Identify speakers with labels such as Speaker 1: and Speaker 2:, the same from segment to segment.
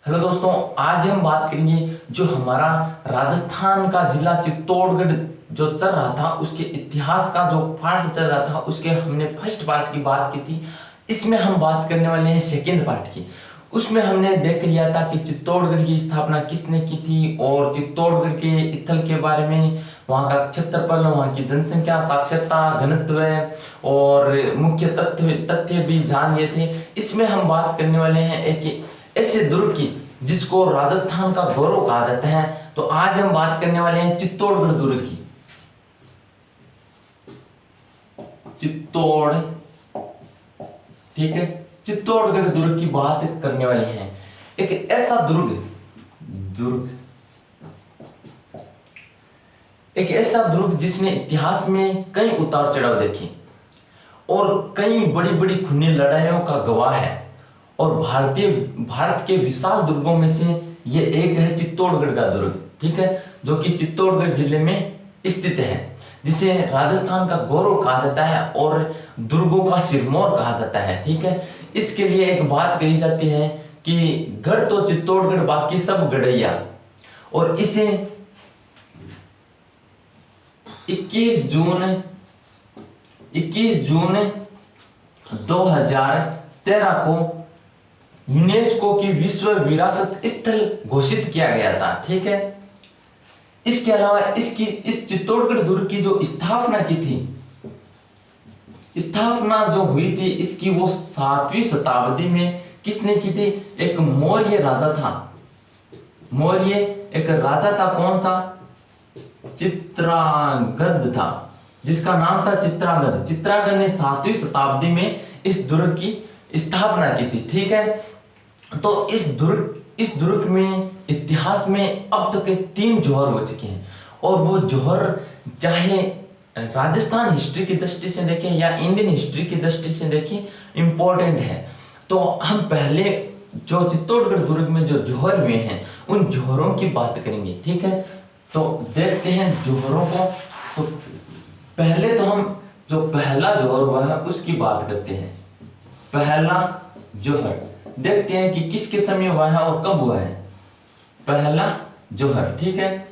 Speaker 1: Hello दोस्तों, आज हम बात करेंगे जो हमारा राजस्थान का जिला चित्तौड़गढ़ जो चल रहा था उसके इतिहास का जो पार्ट चल रहा था उसके हमने फर्स्ट पार्ट की बात की थी। इसमें हम बात करने वाले हैं सेकेंड पार्ट की। उसमें हमने देख लिया था कि चित्तौड़गढ़ की स्थापना किसने की थी और चित्तौड़गढ़ के स्थल के बारे में, वहाँ का क्षेत्रफल, वहाँ की जनसंख्या, साक्षरता, घनत्व और मुख्य तथ्य भी जान लिए थे। इसमें हम बात करने वाले हैं एक ऐसे दुर्ग की जिसको राजस्थान का गौरव कहा जाता है। तो आज हम बात करने वाले हैं चित्तौड़गढ़ दुर्ग की। ठीक है, चित्तौड़गढ़ दुर्ग की बात करने वाले हैं। एक ऐसा दुर्ग जिसने इतिहास में कई उतार चढ़ाव देखे और कई बड़ी बड़ी खूनी लड़ाइयों का गवाह है और भारत के विशाल दुर्गों में से ये एक है चित्तौड़गढ़ का दुर्ग। ठीक है, जो कि चित्तौड़गढ़ जिले में स्थित है, जिसे राजस्थान का गौरव कहा जाता है और दुर्गों का सिरमौर कहा जाता है। ठीक है, इसके लिए एक बात कही जाती है कि गढ़ तो चित्तौड़गढ़ बाकी सब गढ़ैया। और इसे 21 जून 2013 को यूनेस्को की विश्व विरासत स्थल घोषित किया गया था। ठीक है, इसके अलावा इस चित्तौड़गढ़ दुर्ग की जो स्थापना जो हुई थी इसकी वो 7वीं शताब्दी में किसने की थी? एक मौर्य राजा था। कौन था? चित्रांगद था, जिसका नाम था चित्रांगद ने 7वीं शताब्दी में इस दुर्ग की स्थापना की थी। ठीक है, तो इस दुर्ग में इतिहास में अब तक 3 जौहर हो चुके हैं और वो जौहर चाहे राजस्थान हिस्ट्री की दृष्टि से देखें या इंडियन हिस्ट्री की दृष्टि से देखें इम्पोर्टेंट है। तो हम पहले जो चित्तौड़गढ़ दुर्ग में जो जौहर हुए हैं उन जौहरों की बात करेंगे। ठीक है, तो देखते हैं जौहरों को। तो पहले तो हम जो पहला जौहर हुआ है उसकी बात करते हैं। पहला जौहर देखते हैं कि किसके समय हुआ है और कब हुआ है पहला जौहर। ठीक है,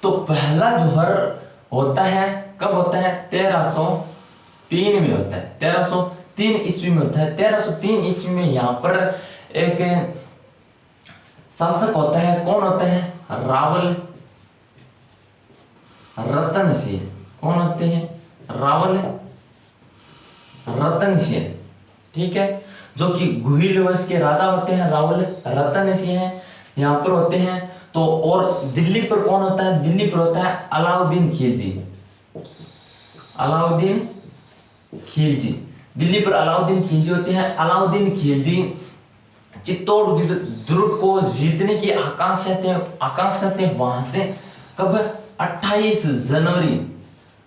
Speaker 1: तो पहला जौहर होता है कब होता है? 1303 में होता है। 1303 ईस्वी में होता है। 1303 ईस्वी में यहाँ पर एक शासक होता है। कौन होता है? रावल रतन सिंह। कौन होते हैं? रावल रतन सिंह। ठीक है, जो कि गुहिल वंश के राजा होते हैं, रावल रतन सिंह हैं यहाँ पर होते हैं। तो और दिल्ली पर कौन होता है? दिल्ली पर होता है अलाउद्दीन खिलजी। दिल्ली पर अलाउद्दीन खिलजी होते हैं। अलाउद्दीन खिलजी चित्तौड़गढ़ दुर्ग को जीतने की आकांक्षा से वहां से कब 28 जनवरी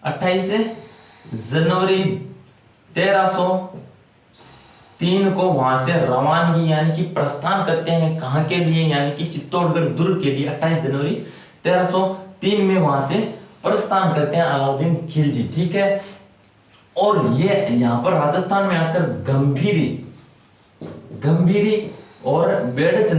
Speaker 1: 1303 को वहां से रवानगी यानी कि प्रस्थान करते हैं। कहां के लिए? यानी कि चित्तौड़गढ़ दुर्ग के लिए 28 जनवरी 1303 में वहां से प्रस्थान करते हैं अलाउद्दीन खिलजी। ठीक है, और ये यहाँ पर राजस्थान में आकर गंभीरी और बेड़च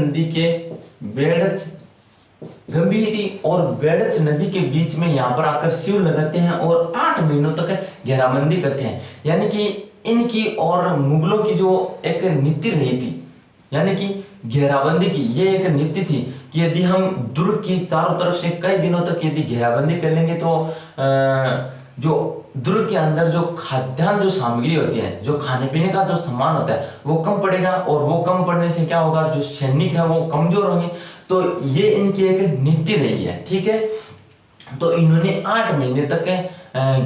Speaker 1: नदी के बीच में यहाँ पर आकर शिविर लगाते हैं और 8 महीनों तक घेराबंदी करते हैं। यानी कि इनकी और मुगलों की जो एक नीति रही थी, यानी कि घेराबंदी की ये एक नीति थी कि यदि हम दुर्ग की चारों तरफ से कई दिनों तक यदि घेराबंदी कर लेंगे तो जो दुर्ग के अंदर जो खाद्यान्न जो सामग्री होती है, जो खाने पीने का जो सामान होता है वो कम पड़ेगा और वो कम पड़ने से क्या होगा? जो सैनिक है वो कमजोर होंगे। तो ये इनकी एक नीति रही है। ठीक है, तो इन्होंने 8 महीने तक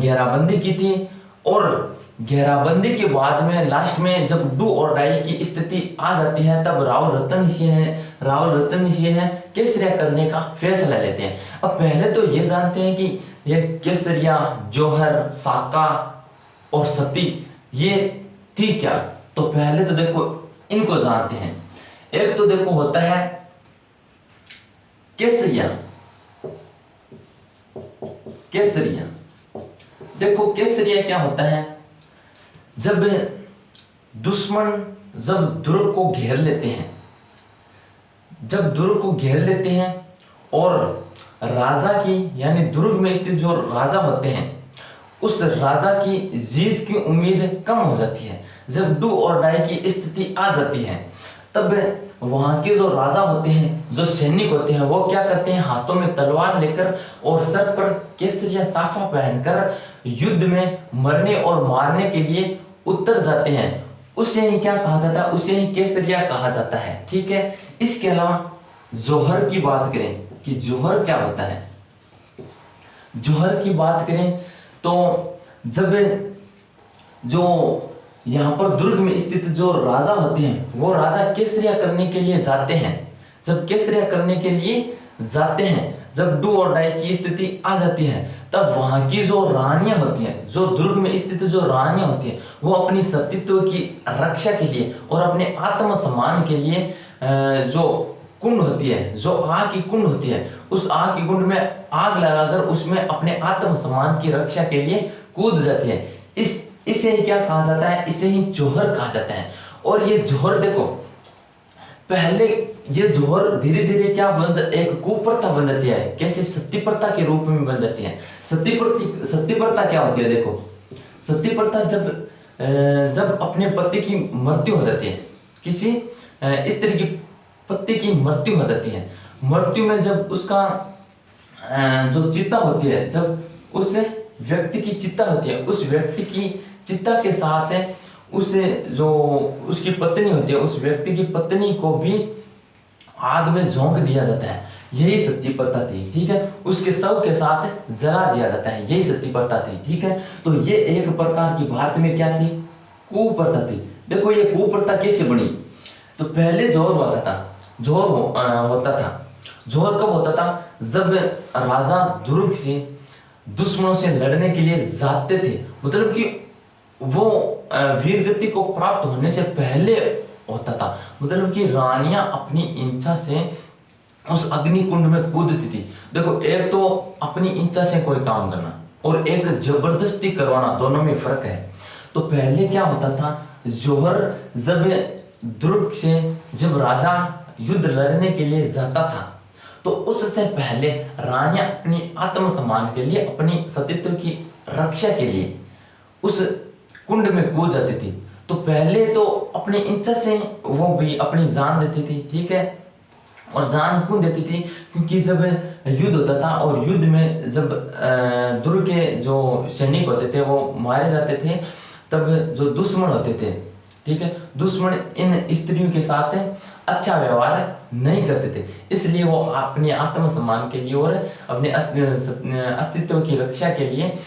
Speaker 1: घेराबंदी की थी और घेराबंदी के बाद में लास्ट में जब डू और डाई की स्थिति आ जाती है तब रावल रतन सिंह है केसरिया करने का फैसला लेते हैं। अब पहले तो ये जानते हैं कि ये केसरिया, जौहर, साका और सती ये थी क्या। तो पहले तो देखो इनको जानते हैं। एक तो देखो होता है केसरिया। देखो केसरिया क्या होता है? जब दुश्मन जब दुर्ग को घेर लेते हैं जब दुर्ग को घेर लेते हैं और राजा की यानी दुर्ग में स्थित जो राजा होते हैं उस राजा की जीत की उम्मीद कम हो जाती है, जब डू और डाई की स्थिति आ जाती है, तब वहां के जो राजा होते हैं, जो सैनिक होते हैं, वो क्या करते हैं, हाथों में तलवार लेकर और सर पर केसरिया साफा पहनकर युद्ध में मरने और मारने के लिए उतर जाते हैं। उसे ही क्या कहा जाता है, उसे ही केसरिया कहा जाता है। ठीक है। इसके अलावा जोहर की बात करें कि जोहर क्या होता है। जोहर की बात करें तो जब जो यहाँ पर दुर्ग में स्थित जो राजा होते हैं वो राजा केसरिया करने के लिए जाते हैं। जब केसरिया करने के लिए जाते हैं, जब डू और डाई की स्थिति आ जाती है, तब वहां की जो रानियां होती हैं, जो दुर्ग में स्थित जो रानियां होती हैं, वो अपनी सतीत्व की रक्षा के लिए और अपने आत्मसम्मान के लिए जो कुंड होती है, जो आग की कुंड होती है, उस आग की कुंड में आग लगाकर उसमें अपने आत्मसम्मान की रक्षा के लिए कूद जाती है। इसे ही क्या कहा जाता है, इसे ही जोहर कहा जाता है। और ये जोहर देखो, पहले ये जोहर धीरे धीरे क्या एक कुप्रथा बन जाती है, कैसे सती प्रथा के रूप में बन जाती है। सती प्रथा क्या होती है, देखो सती प्रथा जब अपने पति की मृत्यु हो जाती है, किसी स्त्री की पति की मृत्यु हो जाती है, मृत्यु में जब उसका जो चिता होती है, जब उस व्यक्ति की चिता होती है, उस व्यक्ति की चिता के साथ उस जो उसकी पत्नी होती है, उस व्यक्ति की पत्नी को भी आग में झोंक दिया जाता है। यही सती प्रथा थी। ठीक है। उसके शव के साथ जला दिया जाता है, यही सती प्रथा थी। ठीक है। तो ये एक प्रकार की भारत में क्या थी, कुप्रथा थी। देखो ये कुप्रथा कैसे बनी, तो पहले जोहर होता था। जोहर होता था, जोहर कब होता था, जब राजा दुर्ग से दुश्मनों से लड़ने के लिए जाते थे, मतलब कि वो वीरगति को प्राप्त होने से पहले होता था। मतलब कि रानियां अपनी इच्छा से उस अग्निकुंड में कूदती थी। देखो एक तो अपनी इच्छा से कोई काम करना और एक जबरदस्ती करवाना, दोनों में फर्क है। तो पहले क्या होता था, जोहर जब दुर्ग से जब राजा युद्ध लड़ने के लिए जाता था, तो उससे पहले रानियां अपनी आत्मसम्मान के लिए, अपनी सतीत्व की रक्षा के लिए उस कुंड में कूद जाती थी। तो पहले तो अपनी इच्छा से वो भी अपनी जान देती थी। ठीक है। और जान क्यों देती थी, क्योंकि जब युद्ध होता था और युद्ध में जब दुर्ग के जो सैनिक होते थे वो मारे जाते थे, तब जो दुश्मन होते थे, ठीक है, दुश्मन इन स्त्रियों के साथ अच्छा व्यवहार नहीं करते थे, इसलिए वो अपने आत्मसम्मान के लिए और अपने अस्तित्व की रक्षा के लिए,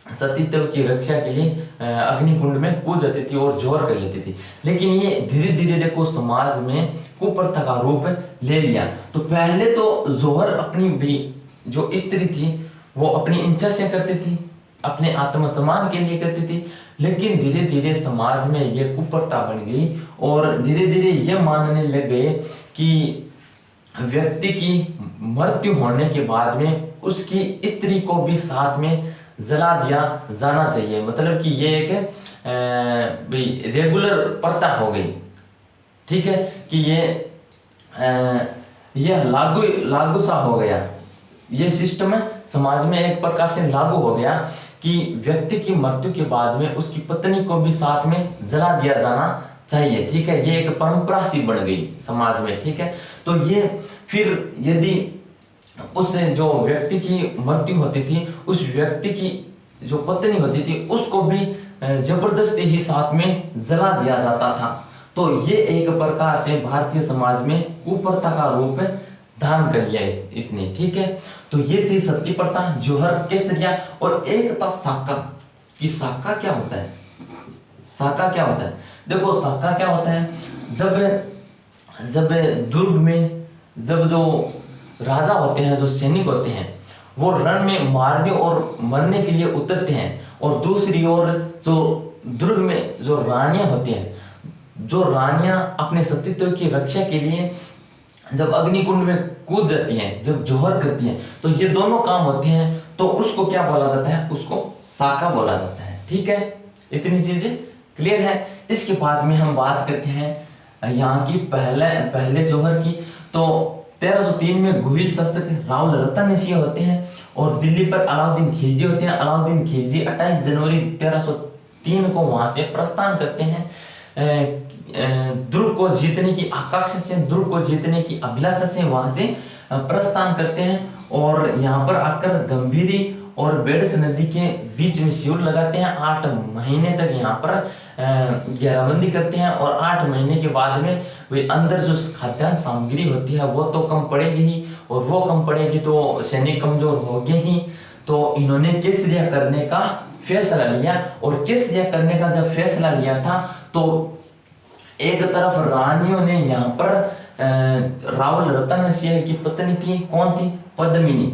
Speaker 1: सतीत्व की रक्षा के लिए अग्निकुंड में कूद जाती थी और जोहर कर लेती थी। लेकिन ये धीरे धीरे देखो समाज में कुप्रथा का रूप ले लिया। तो पहले तो जोहर अपनी भी जो स्त्री थी वो अपनी इच्छा से करती थी, अपने आत्मसम्मान के लिए करती थी। लेकिन धीरे धीरे समाज में ये कुप्रथा बन गई और धीरे धीरे ये मानने लग गए कि व्यक्ति की मृत्यु होने के बाद में उसकी स्त्री को भी साथ में जला दिया जाना चाहिए। मतलब कि ये एक रेगुलर प्रथा हो गई। ठीक है, कि ये लागू सा हो गया, ये सिस्टम समाज में एक प्रकार से लागू हो गया कि व्यक्ति की मृत्यु के बाद में उसकी पत्नी को भी साथ में जला दिया जाना चाहिए। ठीक है, ये एक परंपरा सी बन गई समाज में। ठीक है, तो ये फिर यदि उस जो व्यक्ति की मृत्यु होती थी, उस व्यक्ति की जो पत्नी होती थी उसको भी जबरदस्ती ही साथ में जला दिया जाता था। तो ये एक प्रकार से भारतीय समाज में कुप्रथा का रूप धारण कर लिया इसने। ठीक है, तो ये थी सती प्रथा, जोहर, केसरिया, और एक था साका। कि साका क्या होता है, साका क्या होता है? देखो साका क्या होता है, जब दुर्ग में जब जो राजा होते हैं, जो सैनिक होते हैं, वो रण में मारने और मरने के लिए उतरते हैं, और दूसरी ओर जो दुर्ग में जो रानियां होती हैं, जो रानियां अपने सतीत्व की रक्षा के लिए जब अग्निकुंड में कूद जाती हैं, जब जोहर करती हैं, तो ये दोनों काम होते हैं, तो उसको क्या बोला जाता है? उसको साका बोला जाता है। ठीक है, इतनी चीजें क्लियर है। इसके बाद में हम बात करते हैं यहाँ की पहले जौहर की। तो 1303 में गुहिल शासक राहुल रतन सिंह होते हैं और दिल्ली पर अलाउद्दीन खिलजी होते हैं। अलाउद्दीन खिलजी 28 जनवरी 1303 को वहां से प्रस्थान करते हैं। दुर्ग को जीतने की आकांक्षा से, दुर्ग को जीतने की अभिलाषा से वहां से प्रस्थान करते हैं और यहाँ पर आकर गंभीरी और बेडस नदी के बीच में शिविर लगाते हैं। 8 महीने तक यहाँ पर घेराबंदी करते हैं और 8 महीने के बाद में वे अंदर जो खाद्यान्न सामग्री होती है वो तो कम पड़ेगी ही, और वो कम पड़ेगी तो सैनिक कमजोर होंगे ही। तो इन्होंने केसरिया करने का फैसला लिया, और केसरिया करने का जब फैसला लिया था तो एक तरफ रानियों ने यहाँ पर राहुल रतन सिंह की पत्नी थी, कौन थी? पद्मिनी।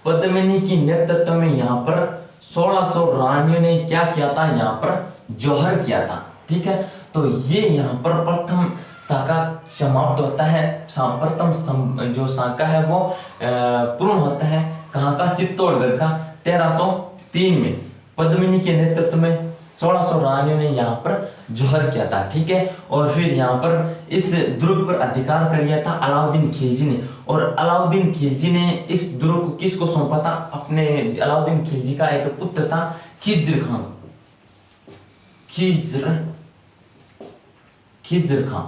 Speaker 1: पद्मिनी की नेतृत्व में यहाँ पर 1600 रानियों ने क्या किया था? यहाँ पर जौहर किया था। ठीक है, तो ये यहाँ पर प्रथम शाखा समाप्त होता है। प्रथम जो शाखा है वो पूर्ण होता है कहाँ का? चित्तौड़गढ़ का 1303 में पद्मिनी के नेतृत्व में 1600 रानियों ने यहाँ पर जौहर किया था। ठीक है, और फिर यहाँ पर इस दुर्ग पर अधिकार कर लिया था अलाउद्दीन खिलजी ने, और अलाउद्दीन खिलजी ने इस दुर्ग को किसको सौंपा था? अपने अलाउद्दीन खिलजी का एक पुत्र था खिज्र खान। खिज्र खान।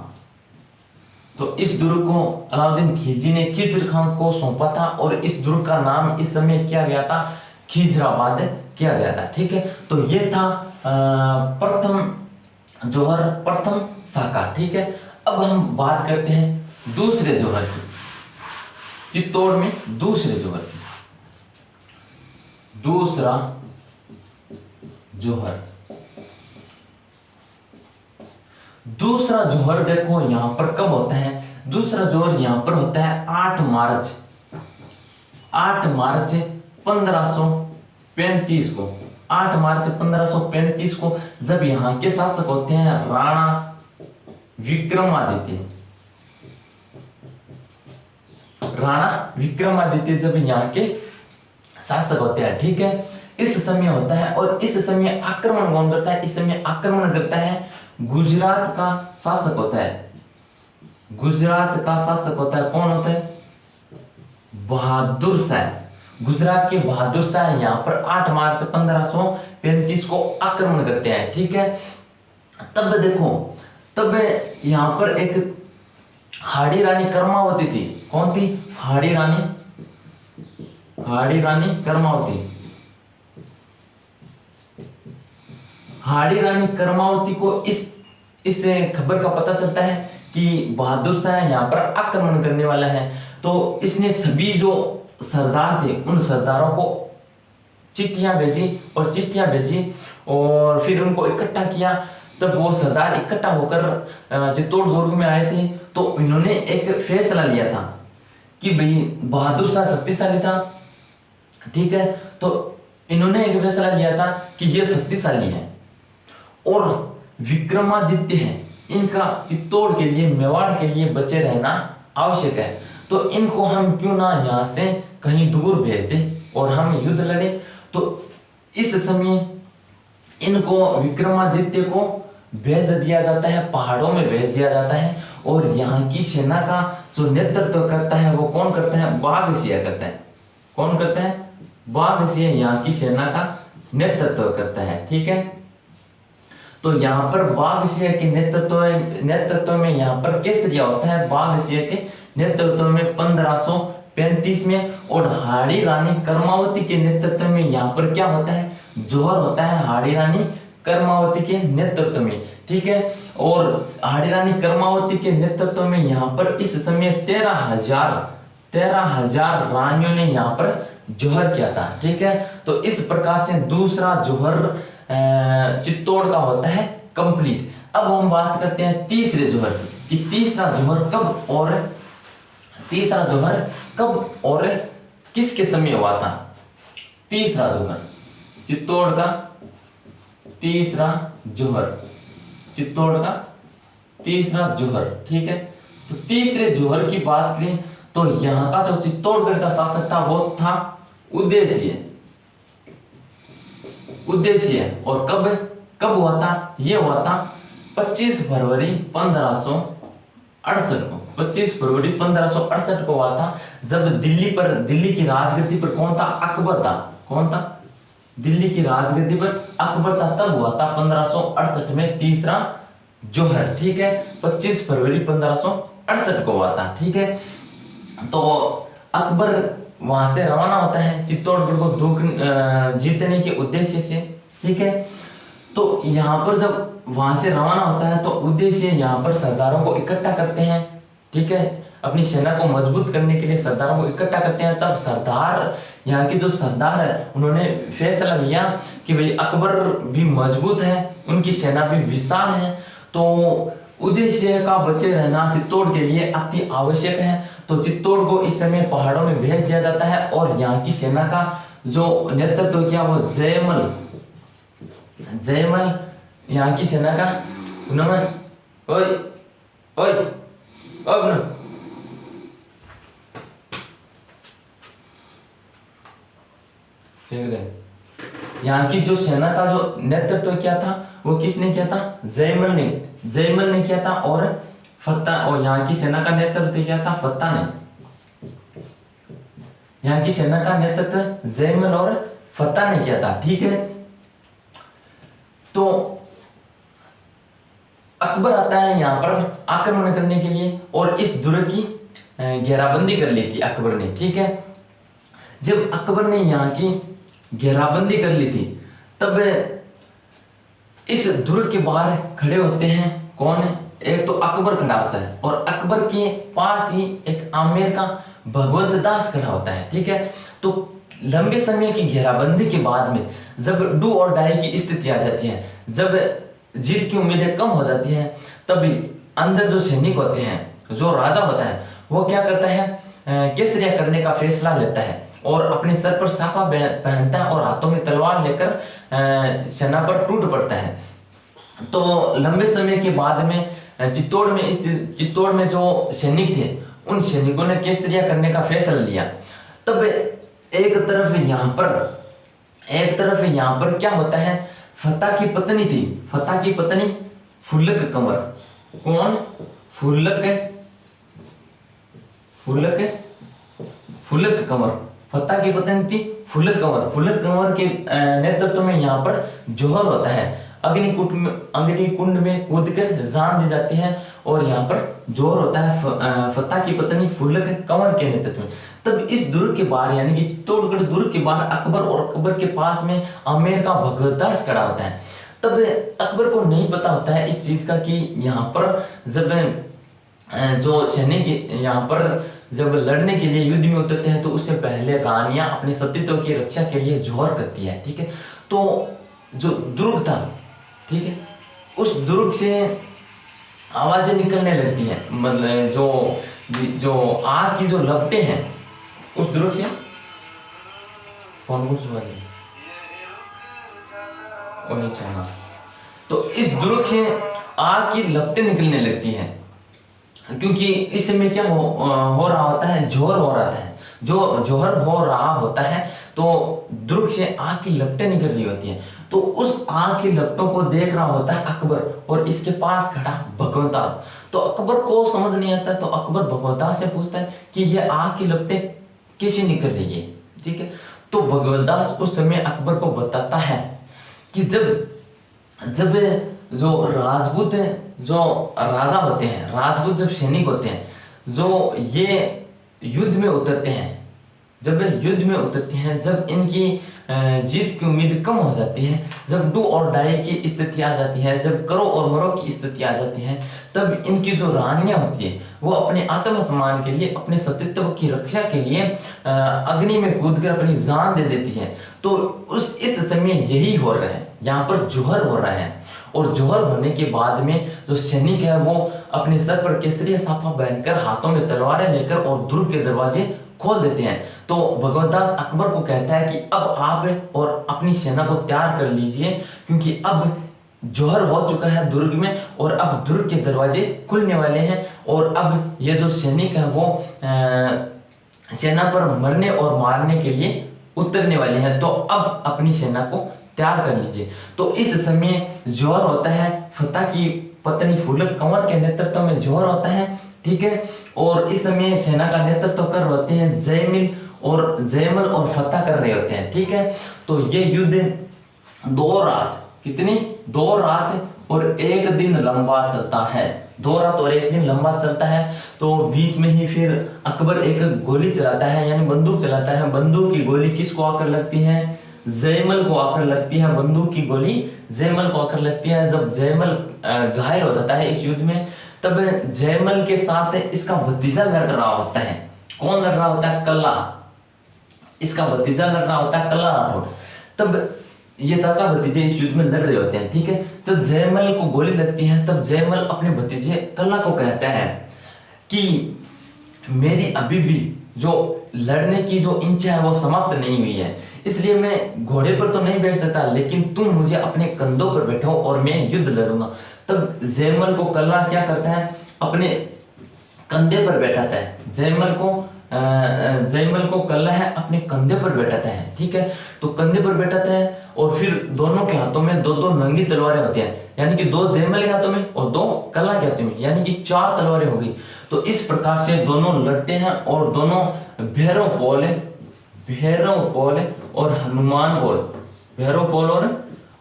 Speaker 1: तो इस दुर्ग को अलाउद्दीन खिलजी ने खिज्र खान को सौंपा था, और इस दुर्ग का नाम इस समय किया गया था खिजराबाद किया गया था। ठीक है, तो ये था प्रथम जौहर, प्रथम शाखा। ठीक है, अब हम बात करते हैं दूसरे जौहर की, चित्तौड़ में दूसरे जौहर की। दूसरा जौहर देखो यहां पर कब होता है? दूसरा जौहर यहां पर होता है 8 मार्च 1535 को। 8 मार्च 1535 को जब यहाँ के शासक होते हैं राणा विक्रमादित्य जब यहाँ के शासक होते हैं। ठीक है, इस समय होता है, और इस समय आक्रमण कौन करता है? इस समय आक्रमण करता है गुजरात का शासक होता है। गुजरात का शासक होता है, कौन होता है? बहादुर शाह। गुजरात के बहादुर शाह यहाँ पर 8 मार्च 1535 को आक्रमण करते हैं। ठीक है, तब देखो, तब यहाँ पर एक हाड़ी रानी कर्मावती थी। कौन थी? हाड़ी रानी कर्मावती। हाड़ी रानी कर्मावती को इस खबर का पता चलता है कि बहादुर शाह यहाँ पर आक्रमण करने वाला है। तो इसने सभी जो सरदार थे उन सरदारों को चिट्ठियां भेजी और फिर उनको इकट्ठा किया। तब वो सरदार इकट्ठा होकर चित्तौड़ दुर्ग में आए थे। तो इन्होंने एक फैसला लिया था कि भाई बहादुर शाह शक्तिशाली था। ठीक है, तो इन्होंने एक फैसला लिया था कि ये शक्तिशाली है और विक्रमादित्य है, इनका चित्तौड़ के लिए, मेवाड़ के लिए बचे रहना आवश्यक है। तो इनको हम क्यों ना यहाँ से कहीं दूर भेज दे और हम युद्ध लड़े। तो इस समय इनको विक्रमादित्य को भेज दिया जाता है, पहाड़ों में भेज दिया जाता है, और यहाँ की सेना का जो नेतृत्व करता है वो कौन करता है? बाघसिंह करता है। कौन करता है? बाघसिंह यहाँ की सेना का नेतृत्व करता है। ठीक है, तो यहाँ पर बाघसिंह के नेतृत्व में यहाँ पर केसरिया होता है बाघसिंह के नेतृत्व में 1535 में, और हाड़ी रानी कर्मावती के नेतृत्व में यहाँ पर क्या होता है? जौहर होता है हाड़ी रानी कर्मावती के नेतृत्व में। ठीक है, और हाड़ी रानी कर्मावती के नेतृत्व में यहाँ पर इस समय 13,000 रानियों ने यहाँ पर जौहर किया था। ठीक है, तो इस प्रकार से दूसरा जौहर चित्तौड़ का होता है कंप्लीट। अब हम बात करते हैं तीसरे जौहर की, कि तीसरा जौहर कब और किसके समय हुआ था? तीसरा जौहर, चित्तौड़ का तीसरा जौहर। ठीक है, तो तीसरे जौहर की बात करें तो यहाँ का जो चित्तौड़गढ़ का शासक था वो था उदयसिंह। और कब हुआ था? ये हुआ था 25 फरवरी 1568 को, 25 फरवरी 1568 को हुआ था, जब दिल्ली की राजगद्दी पर कौन था? अकबर था। कौन था? दिल्ली की राजगद्दी पर अकबर था, तब हुआ था 1568 में तीसरा जोहर। ठीक है, 25 फरवरी 1568 को हुआ था। ठीक है, तो अकबर वहां से रवाना होता है चित्तौड़गढ़ को जीतने के उद्देश्य से। ठीक है, तो यहाँ पर जब वहां से रवाना होता है तो उद्देश्य यहाँ पर सरदारों को इकट्ठा करते हैं। ठीक है, अपनी सेना को मजबूत करने के लिए सरदारों को इकट्ठा करते हैं। तब सरदार, यहाँ के जो सरदार है, उन्होंने फैसला लिया कि भाई अकबर भी मजबूत है, उनकी सेना भी विशाल है, तो उद्देश्य का बचे रहना चित्तौड़ के लिए अति आवश्यक है। तो चित्तौड़ को इस समय पहाड़ों में भेज दिया जाता है और यहाँ की सेना का जो नेतृत्व किया वो जयमल यहाँ की सेना का उन्होंने यहाँ की जो सेना का जो नेतृत्व किया था वो किसने किया था? जयमल ने किया था। और यहाँ की सेना का नेतृत्व किया था फत्ता ने। यहाँ की सेना का नेतृत्व जयमल और फत्ता ने किया था। ठीक है, तो अकबर आता है यहाँ पर आक्रमण करने के लिए और इस दुर्ग की घेराबंदी कर ली थी अकबर ने। ठीक है, जब अकबर ने यहाँ की घेराबंदी कर ली थी तब इस दुर्ग के बाहर खड़े होते हैं कौन? एक तो अकबर खड़ा होता है और अकबर के पास ही एक आमेर का भगवंत दास खड़ा होता है। ठीक है, तो लंबे समय की घेराबंदी के बाद में जब डू और डाई की स्थिति आ जाती है, जब जीत की उम्मीदें कम हो जाती हैं, तब अंदर जो सैनिक होते हैं, जो राजा होता है, वो क्या करता है? केसरिया करने का फैसला लेता है और अपने सर पर साफा पहनता है और हाथों में तलवार लेकर सेना पर टूट पड़ता है। तो लंबे समय के बाद में चित्तौड़ में जो सैनिक थे, उन सैनिकों ने केसरिया करने का फैसला लिया। तब एक तरफ यहाँ पर क्या होता है? फत्ता की पत्नी थी, फत्ता की पत्नी फुल्लक कंवर। कौन? फुल्लक कंवर, फत्ता की पत्नी थी फुल्लक कंवर के नेतृत्व में यहाँ पर जोहर होता है। अग्निकुंड में कूदकर जान दी जाती है और यहाँ पर जोहर होता है फत्ता की पत्नी फुल्लक कंवर के नेतृत्व में। तब इस दुर्ग के बाहर, यानी कि चित्तौड़गढ़ दुर्ग के बाहर अकबर और अकबर के पास में आमेर का भगवतदास खड़ा होता है। तब अकबर को नहीं पता होता है इस चीज का कि यहाँ पर जब जो सैनिक यहाँ पर जब लड़ने के लिए युद्ध में उतरते हैं तो उससे पहले रानियां अपने सतीत्व की रक्षा के लिए जोहर करती है। ठीक है, तो जो दुर्ग था, ठीक है, उस दुर्ग से आवाजें निकलने लगती हैं, मतलब जो आग की जो लपटें हैं उस दुर्ग से तो इस दुर्ग से आग की लपटें निकलने लगती हैं, क्योंकि इस समय क्या हो रहा होता है? जोहर हो रहा है। जो जोहर हो रहा होता है तो दुर्ग से आग की लपटें निकल रही होती हैं। तो उस आग की लपटों को देख रहा होता है अकबर और इसके पास खड़ा भगवतदास। तो अकबर को समझ नहीं आता, तो अकबर भगवतदास से पूछता है कि ये आग की लपटें कैसे निकल रही है। ठीक है, तो भगवतदास उस समय अकबर को बताता है कि जब जो राजपूत जो राजा होते हैं, राजपूत जब सैनिक होते हैं, जो ये युद्ध में उतरते हैं, जब इनकी जीत की उम्मीद कम हो जाती है, जब डू और डाई की स्थिति आ जाती है, जब करो और मरो की स्थिति आ जाती है, तब इनकी जो रानियां होती है वो अपने आत्मसम्मान के लिए, अपने सतीत्व की रक्षा के लिए अग्नि में कूदकर अपनी जान दे देती है। तो इस समय यही हो रहा है, यहाँ पर जोहर हो रहा है। और जोहर होने के बाद में जो सैनिक है वो अपने सर पर केसरिया साफा पहनकर, हाथों में तलवारें लेकर और दुर्ग के दरवाजे खोल देते हैं। तो भगवतदास अकबर को कहता है कि अब आप और अपनी सेना को तैयार कर लीजिए, क्योंकि अब जोहर हो चुका है दुर्ग में और अब दुर्ग के दरवाजे खुलने वाले हैं और अब ये जो सैनिक है वो सेना पर मरने और मारने के लिए उतरने वाले हैं। तो अब अपनी सेना को तैयार कर लीजिए। तो इस समय जोहर होता है फत्ता की पत्नी फूलक कंवर के नेतृत्व में जौहर होता है, ठीक है। और इस समय सेना का नेतृत्व कर होते हैं जयमल और फतह कर रहे होते हैं, ठीक है। तो ये युद्ध 2 रात, कितनी 2 रात और 1 दिन लंबा चलता है, 2 रात और 1 दिन लंबा चलता है। तो बीच में ही फिर अकबर एक गोली चलाता है, यानी बंदूक चलाता है। बंदूक की गोली किसको आकर लगती है? जयमल को आकर लगती है। बंदूक की गोली जयमल को आकर लगती है। जब जयमल घायल हो जाता है इस युद्ध में, तब जयमल के साथ इसका भतीजा लड़ रहा होता है। कौन लड़ रहा होता है? कल्ला। इसका भतीजा लड़ रहा होता है कल्ला राठौड़। तब ये चाचा भतीजे इस युद्ध में लड़ रहे होते हैं, ठीक है। तब जयमल को गोली लगती है। तब जयमल अपने भतीजे कल्ला को कहता है कि मेरी अभी भी जो लड़ने की जो इच्छा है वो समाप्त नहीं हुई है, इसलिए मैं घोड़े पर तो नहीं बैठ सकता, लेकिन तुम मुझे अपने कंधों पर बैठो और मैं युद्ध लड़ूंगा। तब जयमल को कल्ला क्या करता है? अपने कंधे पर बैठाता है। जयमल को कल्ला है अपने कंधे पर बैठाता है, ठीक है। तो कंधे पर बैठाता है और फिर दोनों के हाथों में 2-2 नंगी तलवारें होती हैं, यानी कि 2 जयमल के हाथों में और 2 कल्ला के हाथों में, यानी कि 4 तलवारें हो गई। तो इस प्रकार से दोनों लड़ते हैं और दोनों भैरव पोल और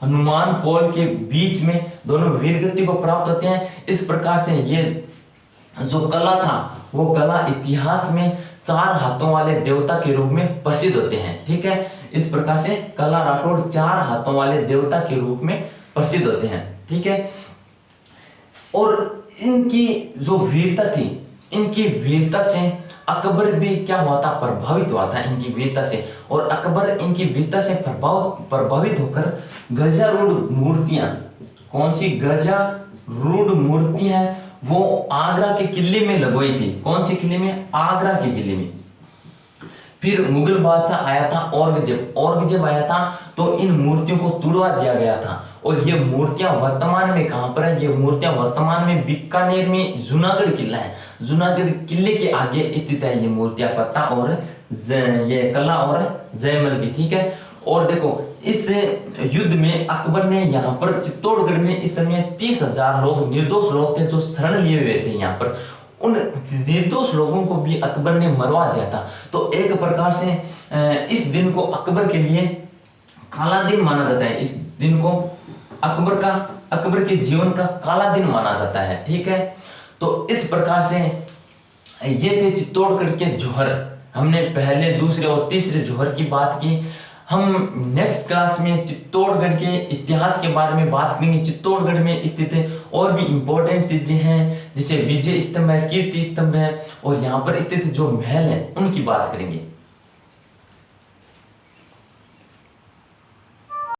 Speaker 1: हनुमान पोल के बीच में दोनों वीरगति को प्राप्त होते हैं। इस प्रकार से ये जो कला था वो कला इतिहास में 4 हाथों वाले देवता के रूप में प्रसिद्ध होते हैं, ठीक है। इस प्रकार से कल्ला राठौड़ 4 हाथों वाले देवता के रूप में प्रसिद्ध होते हैं, ठीक है। और इनकी जो वीरता थी, इनकी वीरता से अकबर भी क्या हुआ था? प्रभावित हुआ था इनकी वीरता से। और अकबर इनकी वीरता से प्रभावित होकर गजारूढ़ मूर्तियां, कौन सी गजारूढ़ मूर्तियां वो आगरा के किले में लगवाई थी। कौन सी किले में? आगरा के किले में। फिर मुगल बादशाह आया था औरंगजेब आया था, तो इन मूर्तियों को तुड़वा दिया गया था। और ये मूर्तियां वर्तमान में कहां पर है? ये मूर्तियां वर्तमान में बीकानेर में जूनागढ़ किला है, जूनागढ़ किले के आगे स्थित है ये मूर्तियां, फतह और ये कल्ला और जयमल की, ठीक है। और देखो इस युद्ध में अकबर ने यहाँ पर चित्तौड़गढ़ में इस समय 30,000 लोग निर्दोष लोग थे जो शरण लिए हुए थे यहाँ पर। उन निर्दोष लोगों को भी अकबर ने मरवा दिया था। तो एक प्रकार से इस दिन को अकबर के लिए काला दिन माना जाता है। इस दिन को अकबर के जीवन का काला दिन माना जाता है, ठीक है। तो इस प्रकार से ये थे चित्तौड़गढ़ के जौहर। हमने पहले, दूसरे और तीसरे जौहर की बात की। हम नेक्स्ट क्लास में चित्तौड़गढ़ के इतिहास के बारे में बात करेंगे। चित्तौड़गढ़ में स्थित और भी इंपॉर्टेंट चीजें हैं, जैसे विजय स्तंभ है, कीर्ति स्तंभ है, और यहाँ पर स्थित जो महल है उनकी बात करेंगे।